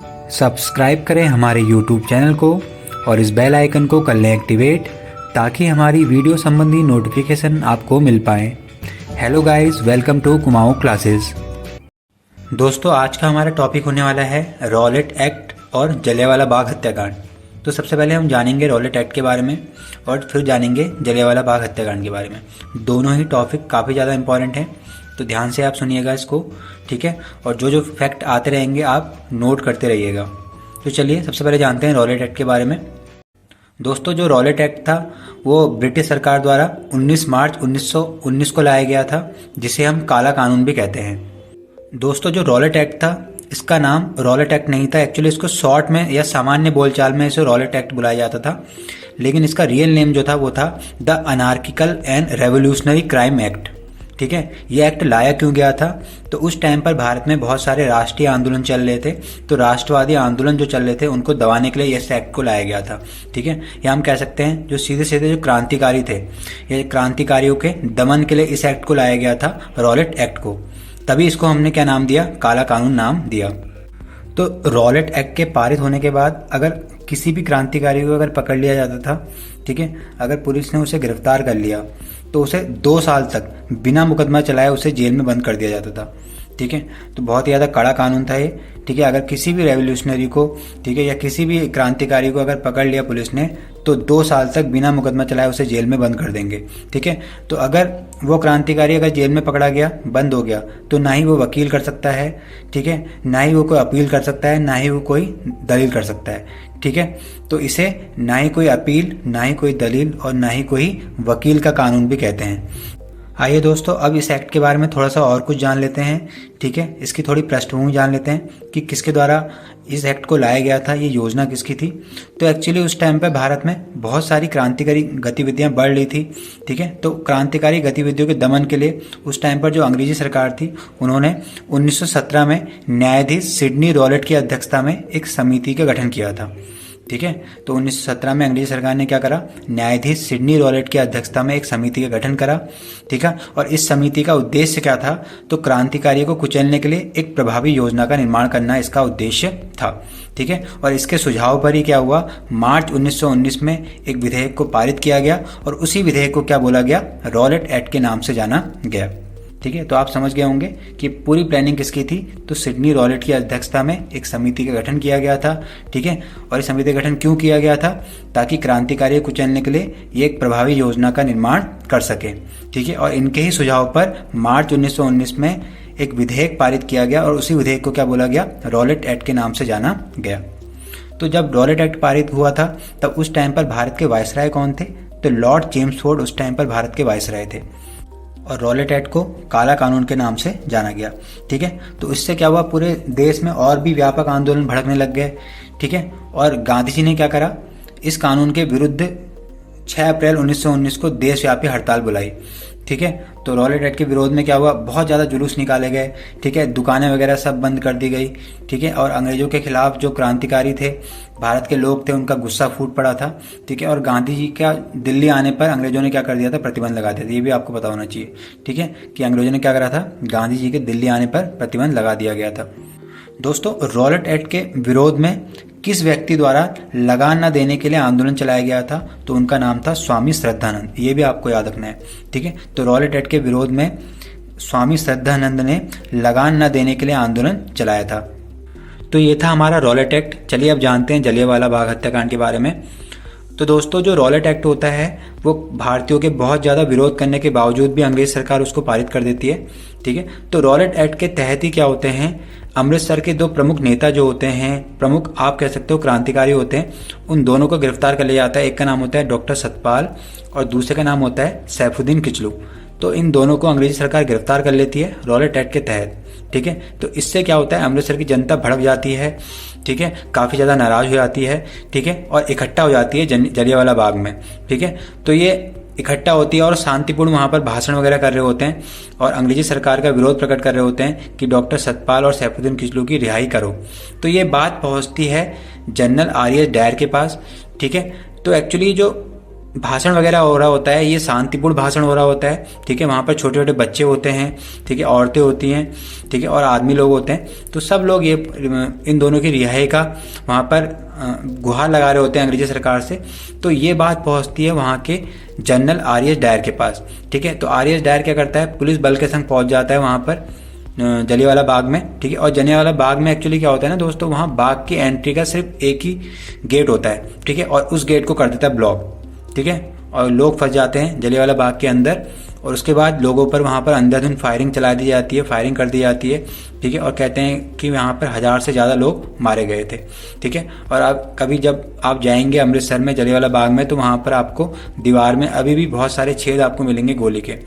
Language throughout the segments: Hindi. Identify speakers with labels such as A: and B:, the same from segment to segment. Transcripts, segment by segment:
A: सब्सक्राइब करें हमारे YouTube चैनल को और इस बेल आइकन को कर लें एक्टिवेट ताकि हमारी वीडियो संबंधी नोटिफिकेशन आपको मिल पाए। Hello guys, welcome to Kumaon classes. दोस्तों, आज का हमारा टॉपिक होने वाला है रॉलेट एक्ट और जलियांवाला बाग हत्याकांड। तो सबसे पहले हम जानेंगे रॉलेट एक्ट के बारे में और फिर जानेंगे जलियांवाला बाग हत्याकांड के बारे में। दोनों ही टॉपिक काफ़ी ज़्यादा इंपॉर्टेंट हैं, तो ध्यान से आप सुनिएगा इसको, ठीक है। और जो जो फैक्ट आते रहेंगे आप नोट करते रहिएगा। तो चलिए सबसे पहले जानते हैं रॉलेट एक्ट के बारे में। दोस्तों, जो रॉलेट एक्ट था वो ब्रिटिश सरकार द्वारा 19 मार्च 1919 को लाया गया था, जिसे हम काला कानून भी कहते हैं। दोस्तों, जो रॉलेट एक्ट था इसका नाम रॉलेट एक्ट नहीं था। एक्चुअली इसको शॉर्ट में या सामान्य बोलचाल में इसे रॉलेट एक्ट बुलाया जाता था, लेकिन इसका रियल नेम जो था वो था the anarchical and revolutionary crime act, ठीक है। ये एक्ट लाया क्यों गया था? तो उस टाइम पर भारत में बहुत सारे राष्ट्रीय आंदोलन चल रहे थे, तो राष्ट्रवादी आंदोलन जो चल रहे थे उनको दबाने के लिए इस एक्ट को लाया गया था, ठीक है। या हम कह सकते हैं जो सीधे सीधे जो क्रांतिकारी थे, ये क्रांतिकारियों के दमन के लिए इस एक्ट को लाया गया था, रॉलेट एक्ट को। तभी इसको हमने क्या नाम दिया? काला कानून नाम दिया। तो रॉलेट एक्ट के पारित होने के बाद अगर किसी भी क्रांतिकारी को अगर पकड़ लिया जाता था, ठीक है, अगर पुलिस ने उसे गिरफ्तार कर लिया तो उसे 2 साल तक बिना मुकदमा चलाए उसे जेल में बंद कर दिया जाता था, ठीक है। तो बहुत ही ज़्यादा कड़ा कानून था ये, ठीक है। अगर किसी भी रेवोल्यूशनरी को, ठीक है, या किसी भी क्रांतिकारी को अगर पकड़ लिया पुलिस ने तो 2 साल तक बिना मुकदमा चलाए उसे जेल में बंद कर देंगे, ठीक है। तो अगर वो क्रांतिकारी अगर जेल में पकड़ा गया, बंद हो गया, तो ना ही वो वकील कर सकता है, ठीक है, ना ही वो कोई अपील कर सकता है, ना ही वो कोई दलील कर सकता है, ठीक है। तो इसे ना ही कोई अपील, ना ही कोई दलील और ना ही कोई वकील का कानून भी कहते हैं। आइए दोस्तों, अब इस एक्ट के बारे में थोड़ा सा और कुछ जान लेते हैं, ठीक है। इसकी थोड़ी पृष्ठभूमि जान लेते हैं कि किसके द्वारा इस एक्ट को लाया गया था, ये योजना किसकी थी। तो एक्चुअली उस टाइम पे भारत में बहुत सारी क्रांतिकारी गतिविधियां बढ़ रही थी, ठीक है। तो क्रांतिकारी गतिविधियों के दमन के लिए उस टाइम पर जो अंग्रेजी सरकार थी उन्होंने 1917 में न्यायाधीश सिडनी रॉलेट की अध्यक्षता में एक समिति का गठन किया था, ठीक है। तो 1917 में अंग्रेजी सरकार ने क्या करा? न्यायाधीश सिडनी रॉलेट की अध्यक्षता में एक समिति का गठन करा, ठीक है। और इस समिति का उद्देश्य क्या था? तो क्रांतिकारियों को कुचलने के लिए एक प्रभावी योजना का निर्माण करना इसका उद्देश्य था, ठीक है। और इसके सुझाव पर ही क्या हुआ? मार्च 1919 में एक विधेयक को पारित किया गया और उसी विधेयक को क्या बोला गया? रॉलेट एक्ट के नाम से जाना गया, ठीक है। तो आप समझ गए होंगे कि पूरी प्लानिंग किसकी थी। तो सिडनी रॉलेट की अध्यक्षता में एक समिति का गठन किया गया था, ठीक है। और इस समिति का गठन क्यों किया गया था? ताकि क्रांतिकारी को कुचलने के लिए ये एक प्रभावी योजना का निर्माण कर सके, ठीक है। और इनके ही सुझाव पर मार्च 1919 में एक विधेयक पारित किया गया और उसी विधेयक को क्या बोला गया? रॉलेट एक्ट के नाम से जाना गया। तो जब रॉलेट एक्ट पारित हुआ था तब उस टाइम पर भारत के वायसराय कौन थे? तो लॉर्ड चेम्सफोर्ड उस टाइम पर भारत के वायसराय थे और रॉलेट एक्ट को काला कानून के नाम से जाना गया, ठीक है। तो इससे क्या हुआ? पूरे देश में और भी व्यापक आंदोलन भड़कने लग गए, ठीक है। और गांधी जी ने क्या करा? इस कानून के विरुद्ध 6 अप्रैल 1919 को देशव्यापी हड़ताल बुलाई, ठीक है। तो रॉलेट एक्ट के विरोध में क्या हुआ? बहुत ज़्यादा जुलूस निकाले गए, ठीक है। दुकानें वगैरह सब बंद कर दी गई, ठीक है। और अंग्रेजों के खिलाफ जो क्रांतिकारी थे, भारत के लोग थे, उनका गुस्सा फूट पड़ा था, ठीक है। और गांधी जी का दिल्ली आने पर अंग्रेजों ने क्या कर दिया था? प्रतिबंध लगा दिया था। ये भी आपको पता होना चाहिए, ठीक है, कि अंग्रेजों ने क्या करा था? गांधी जी के दिल्ली आने पर प्रतिबंध लगा दिया गया था। दोस्तों, रॉलेट एक्ट के विरोध में किस व्यक्ति द्वारा लगान न देने के लिए आंदोलन चलाया गया था? तो उनका नाम था स्वामी श्रद्धानंद। ये भी आपको याद रखना है, ठीक है। तो रॉलेट एक्ट के विरोध में स्वामी श्रद्धानंद ने लगान न देने के लिए आंदोलन चलाया था। तो ये था हमारा रॉलेट एक्ट। चलिए अब जानते हैं जलियांवाला बाग हत्याकांड के बारे में। तो दोस्तों, जो रॉलेट एक्ट होता है वो भारतीयों के बहुत ज़्यादा विरोध करने के बावजूद भी अंग्रेज सरकार उसको पारित कर देती है, ठीक है। तो रॉलेट एक्ट के तहत ही क्या होते हैं? अमृतसर के 2 प्रमुख नेता जो होते हैं, प्रमुख आप कह सकते हो क्रांतिकारी होते हैं, उन दोनों को गिरफ्तार कर लिया जाता है। एक का नाम होता है डॉक्टर सतपाल और दूसरे का नाम होता है सैफुद्दीन किचलू। तो इन दोनों को अंग्रेजी सरकार गिरफ्तार कर लेती है रॉलेट एक्ट के तहत, ठीक है। तो इससे क्या होता है? अमृतसर की जनता भड़क जाती है, ठीक है, काफ़ी ज़्यादा नाराज़ हो जाती है, ठीक है, और इकट्ठा हो जाती है जलियांवाला बाग में, ठीक है। तो ये इकट्ठा होती है और शांतिपूर्ण वहाँ पर भाषण वगैरह कर रहे होते हैं और अंग्रेजी सरकार का विरोध प्रकट कर रहे होते हैं कि डॉक्टर सतपाल और सैफुद्दीन किचलू की रिहाई करो। तो ये बात पहुँचती है जनरल आर एस डायर के पास, ठीक है। तो एक्चुअली जो भाषण वगैरह हो रहा होता है, ये शांतिपूर्ण भाषण हो रहा होता है। ठीक है, वहाँ पर छोटे छोटे बच्चे होते हैं, ठीक है, औरतें होती हैं, ठीक है, और आदमी लोग होते हैं। तो सब लोग ये इन दोनों की रिहाई का वहाँ पर गुहार लगा रहे होते हैं अंग्रेजी सरकार से। तो ये बात पहुँचती है वहाँ के जनरल आर.एस. डायर के पास। ठीक है, तो आर.एस. डायर क्या करता है, पुलिस बल के संग पहुँच जाता है वहाँ पर जलियांवाला बाग में। ठीक है, और जलियांवाला बाग में एक्चुअली क्या होता है ना दोस्तों, वहाँ बाग की एंट्री का सिर्फ एक ही गेट होता है। ठीक है, और उस गेट को कर देता है ब्लॉक। ठीक है, और लोग फंस जाते हैं जलियांवाला बाग के अंदर, और उसके बाद लोगों पर वहाँ पर अंधाधुंध फायरिंग चला दी जाती है, फायरिंग कर दी जाती है। ठीक है, और कहते हैं कि वहाँ पर 1000 से ज़्यादा लोग मारे गए थे। ठीक है, और आप कभी जब आप जाएंगे अमृतसर में जलियांवाला बाग में, तो वहाँ पर आपको दीवार में अभी भी बहुत सारे छेद आपको मिलेंगे गोली के।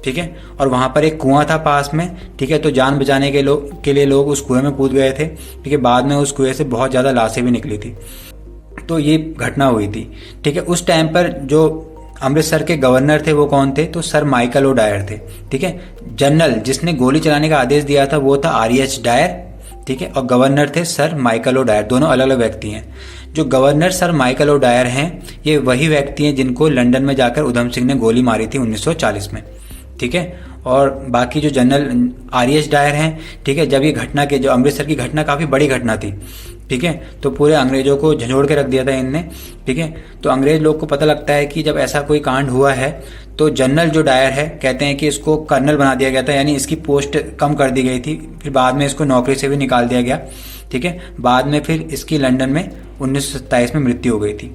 A: ठीक है, और वहाँ पर एक कुआं था पास में। ठीक है, तो जान बचाने के लिए लोग उस कुएं में कूद गए थे। ठीक है, बाद में उस कुएं से बहुत ज़्यादा लाशें भी निकली थी। तो ये घटना हुई थी। ठीक है, उस टाइम पर जो अमृतसर के गवर्नर थे वो कौन थे, तो सर माइकल ओ डायर थे। ठीक है, जनरल जिसने गोली चलाने का आदेश दिया था वो था आर.एस. डायर। ठीक है, और गवर्नर थे सर माइकल ओ डायर। दोनों अलग अलग व्यक्ति हैं। जो governor sir Michael O'Dwyer हैं, ये वही व्यक्ति हैं जिनको लंदन में जाकर उधम सिंह ने गोली मारी थी 1940 में। ठीक है, और बाकी जो जनरल आर.एस. डायर हैं, ठीक है, जब ये घटना के जो अमृतसर की घटना काफ़ी बड़ी घटना थी। ठीक है, तो पूरे अंग्रेजों को झंझोड़ के रख दिया था इनने। ठीक है, तो अंग्रेज लोग को पता लगता है कि जब ऐसा कोई कांड हुआ है, तो जनरल जो डायर है कहते हैं कि इसको कर्नल बना दिया गया था, यानी इसकी पोस्ट कम कर दी गई थी। फिर बाद में इसको नौकरी से भी निकाल दिया गया। ठीक है, बाद में फिर इसकी लंदन में 1927 में मृत्यु हो गई थी।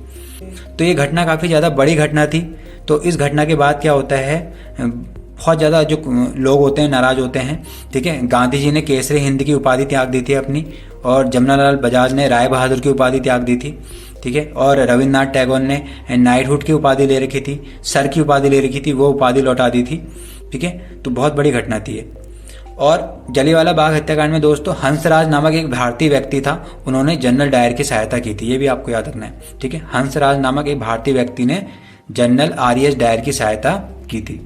A: तो ये घटना काफ़ी ज़्यादा बड़ी घटना थी। तो इस घटना के बाद क्या होता है, बहुत ज़्यादा जो लोग होते हैं नाराज होते हैं। ठीक है, गांधी जी ने केसरी हिंद की उपाधि त्याग दी थी अपनी, और जमनालाल बजाज ने राय बहादुर की उपाधि त्याग दी थी। ठीक है, और रविन्द्रनाथ टैगोर ने नाइटहुड की उपाधि ले रखी थी, सर की उपाधि ले रखी थी, वो उपाधि लौटा दी थी। ठीक है, तो बहुत बड़ी घटना थी ये। और जलियांवाला बाग हत्याकांड में दोस्तों हंसराज नामक एक भारतीय व्यक्ति था, उन्होंने जनरल डायर की सहायता की थी, ये भी आपको याद रखना है। ठीक है, हंसराज नामक एक भारतीय व्यक्ति ने जनरल आर.एस. डायर की सहायता की थी।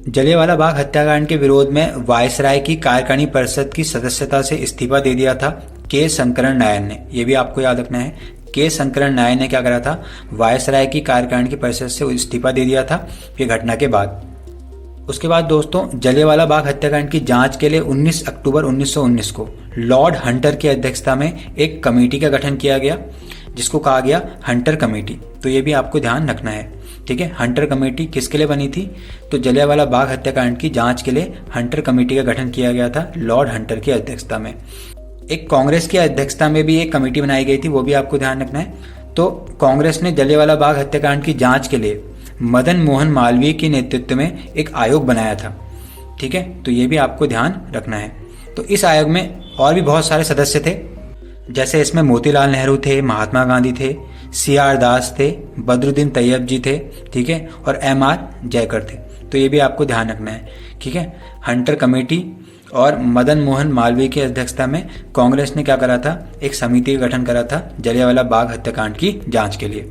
A: जलियांवाला बाग हत्याकांड के विरोध में वायसराय की कार्यकारिणी परिषद की सदस्यता से इस्तीफा दे दिया था के शंकरन नायर ने, यह भी आपको याद रखना है। के शंकरन नायर ने क्या करा था, वायसराय की कार्यकारिणी की परिषद से इस्तीफा दे दिया था ये घटना के बाद। उसके बाद दोस्तों जलियांवाला बाग हत्याकांड की जांच के लिए 19 अक्टूबर 1919 को लॉर्ड हंटर की अध्यक्षता में एक कमेटी का गठन किया गया, जिसको कहा गया हंटर कमेटी। तो ये भी आपको ध्यान रखना है। ठीक है, हंटर कमेटी किसके लिए बनी थी, तो जलियांवाला बाग हत्याकांड की जांच के लिए हंटर कमेटी का गठन किया गया था लॉर्ड हंटर की अध्यक्षता में। एक कांग्रेस की अध्यक्षता में भी एक कमेटी बनाई गई थी, वो भी आपको ध्यान रखना है। तो कांग्रेस ने जलियांवाला बाग हत्याकांड की जांच के लिए मदन मोहन मालवीय के नेतृत्व में एक आयोग बनाया था। ठीक है, तो ये भी आपको ध्यान रखना है। तो इस आयोग में और भी बहुत सारे सदस्य थे, जैसे इसमें मोतीलाल नेहरू थे, महात्मा गांधी थे, C.R. दास थे, बदरुद्दीन तैयब जी थे। ठीक है, और M.R. जयकर थे। तो ये भी आपको ध्यान रखना है। ठीक है, हंटर कमेटी और मदन मोहन मालवीय की अध्यक्षता में कांग्रेस ने क्या करा था, एक समिति का गठन करा था जलियांवाला बाग हत्याकांड की जांच के लिए।